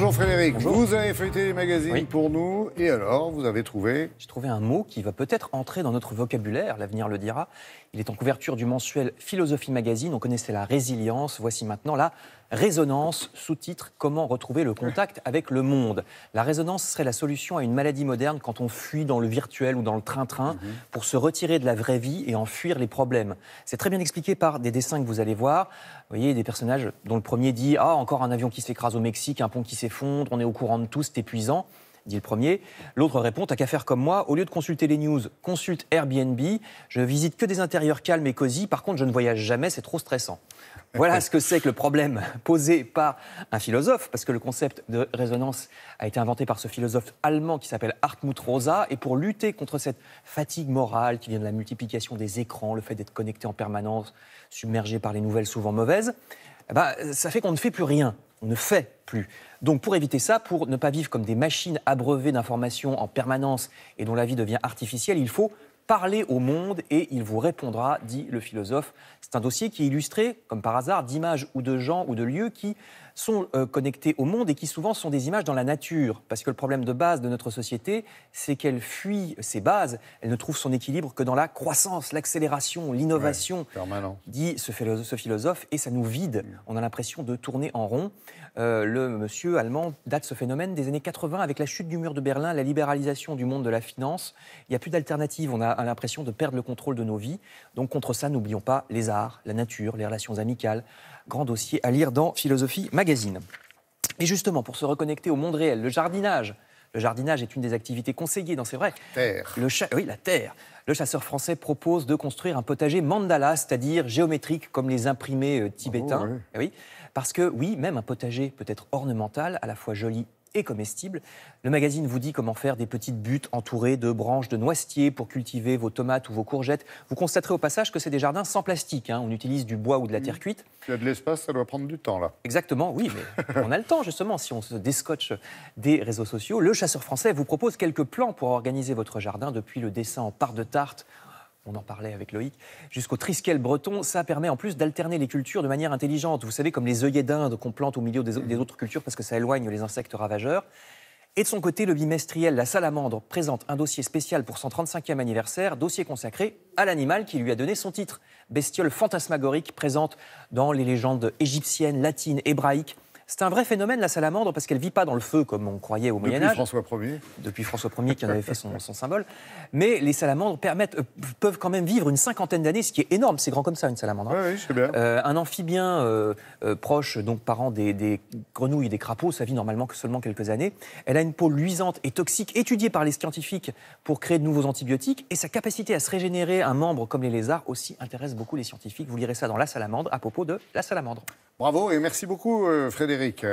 Bonjour Frédéric, Bonjour. vous avez feuilleté les magazines Oui. pour nous, et alors, vous avez trouvé... J'ai trouvé un mot qui va peut-être entrer dans notre vocabulaire, l'avenir le dira. Il est en couverture du mensuel Philosophie Magazine. On connaissait la résilience, voici maintenant la résonance, sous-titre « Comment retrouver le contact avec le monde ». La résonance serait la solution à une maladie moderne quand on fuit dans le virtuel ou dans le train-train pour se retirer de la vraie vie et en fuir les problèmes. C'est très bien expliqué par des dessins que vous allez voir. Vous voyez, des personnages dont le premier dit « Ah, encore un avion qui s'écrase au Mexique, un pont qui s'effondre, on est au courant de tout, c'est épuisant ». Dit le premier. L'autre répond, t'as qu'à faire comme moi, au lieu de consulter les news, consulte Airbnb, je visite que des intérieurs calmes et cosy, par contre je ne voyage jamais, c'est trop stressant. Voilà ce que c'est que le problème posé par un philosophe, parce que le concept de résonance a été inventé par ce philosophe allemand qui s'appelle Hartmut Rosa, et pour lutter contre cette fatigue morale qui vient de la multiplication des écrans, le fait d'être connecté en permanence, submergé par les nouvelles souvent mauvaises, ça fait qu'on ne fait plus rien. On ne fait plus. Donc pour éviter ça, pour ne pas vivre comme des machines abreuvées d'informations en permanence et dont la vie devient artificielle, il faut parler au monde et il vous répondra, dit le philosophe. C'est un dossier qui est illustré, comme par hasard, d'images ou de gens ou de lieux qui sont connectés au monde et qui souvent sont des images dans la nature. Parce que le problème de base de notre société, c'est qu'elle fuit ses bases, elle ne trouve son équilibre que dans la croissance, l'accélération, l'innovation, dit ce philosophe, et ça nous vide. On a l'impression de tourner en rond. Le monsieur allemand date ce phénomène des années 80 avec la chute du mur de Berlin, la libéralisation du monde de la finance. Il n'y a plus d'alternative, on a l'impression de perdre le contrôle de nos vies. Donc contre ça, n'oublions pas les arts, la nature, les relations amicales. Grand dossier à lire dans Philosophie Magazine. Et justement, pour se reconnecter au monde réel, le jardinage. Le jardinage est une des activités conseillées dans, c'est vrai, Terre. Oui, la terre. Le chasseur français propose de construire un potager mandala, c'est-à-dire géométrique comme les imprimés tibétains. Oh, oui. Oui, parce que oui, même un potager peut être ornemental, à la fois joli et comestible. Le magazine vous dit comment faire des petites buttes entourées de branches de noisetiers pour cultiver vos tomates ou vos courgettes. Vous constaterez au passage que c'est des jardins sans plastique. On utilise du bois ou de la terre cuite. Il y a de l'espace, ça doit prendre du temps, là. Exactement, oui, mais on a le temps, justement, si on se déscotche des réseaux sociaux. Le chasseur français vous propose quelques plans pour organiser votre jardin, depuis le dessin en part de tarte, on en parlait avec Loïc, jusqu'au triskel breton. Ça permet en plus d'alterner les cultures de manière intelligente. Vous savez, comme les œillets d'Inde qu'on plante au milieu des autres cultures parce que ça éloigne les insectes ravageurs. Et de son côté, le bimestriel La Salamandre présente un dossier spécial pour son 35e anniversaire, dossier consacré à l'animal qui lui a donné son titre. Bestiole fantasmagorique présente dans les légendes égyptiennes, latines, hébraïques. C'est un vrai phénomène, la salamandre, parce qu'elle ne vit pas dans le feu, comme on croyait au Moyen-Âge. Depuis François Ier, qui en avait fait son symbole. Mais les salamandres peuvent quand même vivre une cinquantaine d'années, ce qui est énorme. C'est grand comme ça, une salamandre. Oui, je sais bien. Un amphibien proche, donc parent des grenouilles et des crapauds, ça vit normalement que seulement quelques années. Elle a une peau luisante et toxique, étudiée par les scientifiques pour créer de nouveaux antibiotiques. Et sa capacité à se régénérer, un membre comme les lézards, aussi intéresse beaucoup les scientifiques. Vous lirez ça dans La Salamandre, à propos de la salamandre. Bravo et merci beaucoup, Frédéric.